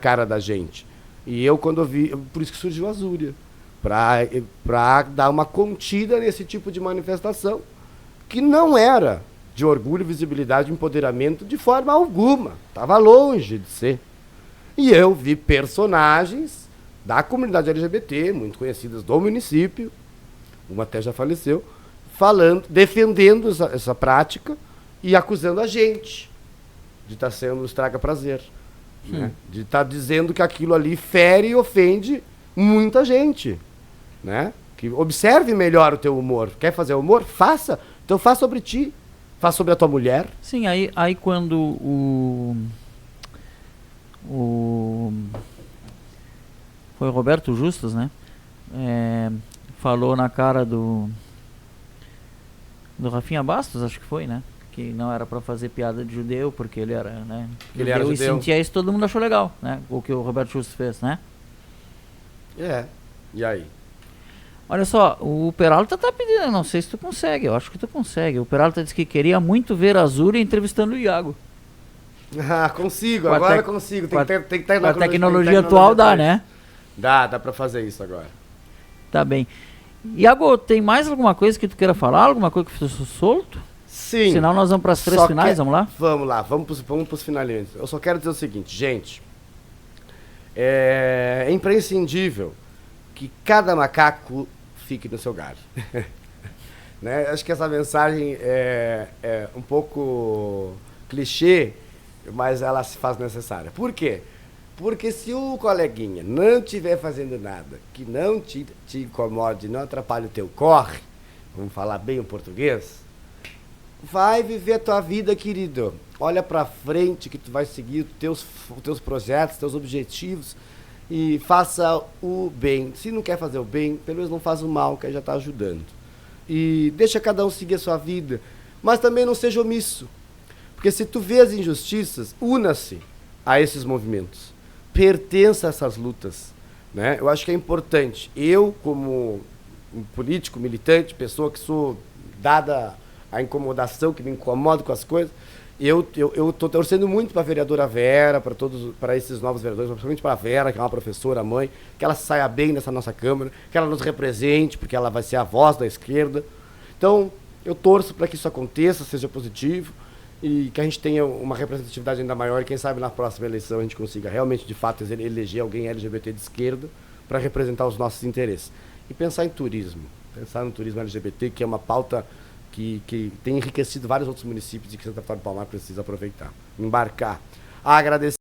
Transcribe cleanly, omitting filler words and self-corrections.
cara da gente. E eu, quando eu vi, por isso que surgiu a Azúria, para dar uma contida nesse tipo de manifestação, que não era de orgulho, visibilidade, empoderamento de forma alguma. Estava longe de ser. E eu vi personagens da comunidade LGBT, muito conhecidas do município, uma até já faleceu, falando, defendendo essa prática e acusando a gente de estar sendo estraga-prazer. Né? De estar dizendo que aquilo ali fere e ofende muita gente. Né? Que observe melhor o teu humor. Quer fazer humor? Faça. Então faz sobre ti. Faz sobre a tua mulher. Sim, aí quando foi o Roberto Justus, né? Falou na cara do Rafinha Bastos, acho que foi, né? Que não era pra fazer piada de judeu, porque ele era, né? Ele era judeu. E sentia isso, todo mundo achou legal, né? O que o Roberto Justus fez, né? E aí? Olha só, o Peralta tá pedindo, não sei se tu consegue, eu acho que tu consegue. O Peralta disse que queria muito ver a Azúria entrevistando o Iago. Ah, consigo, agora consigo. Tem que estar na tecnologia atual dá, né? Dá pra fazer isso agora. Tá bem. Iago, tem mais alguma coisa que tu queira falar? Alguma coisa que ficou solto? Sim. Senão nós vamos para as 3 finais, vamos lá? Vamos lá, vamos pros finalistas. Eu só quero dizer o seguinte, gente. É imprescindível que cada macaco fique no seu galho. Né? Acho que essa mensagem é um pouco clichê, mas ela se faz necessária. Por quê? Porque se o coleguinha não estiver fazendo nada que não te incomode, não atrapalhe o teu corre, vamos falar bem o português, vai viver a tua vida, querido. Olha pra frente que tu vai seguir os teus projetos, teus objetivos e faça o bem. Se não quer fazer o bem, pelo menos não faz o mal, que aí já tá ajudando. E deixa cada um seguir a sua vida, mas também não seja omisso. Porque se tu vê as injustiças, una-se a esses movimentos. Pertença a essas lutas. Né? Eu acho que é importante. Eu, como um político, militante, pessoa que sou dada a incomodação, que me incomodo com as coisas, eu estou torcendo muito para a vereadora Vera, para esses novos vereadores, principalmente para a Vera, que é uma professora, mãe, que ela saia bem nessa nossa Câmara, que ela nos represente, porque ela vai ser a voz da esquerda. Então, eu torço para que isso aconteça, seja positivo, e que a gente tenha uma representatividade ainda maior, e quem sabe na próxima eleição a gente consiga realmente, de fato, eleger alguém LGBT de esquerda para representar os nossos interesses. E pensar em turismo, pensar no turismo LGBT, que é uma pauta que tem enriquecido vários outros municípios e que Santa Vitória do Palmar precisa aproveitar. Embarcar. Agradecer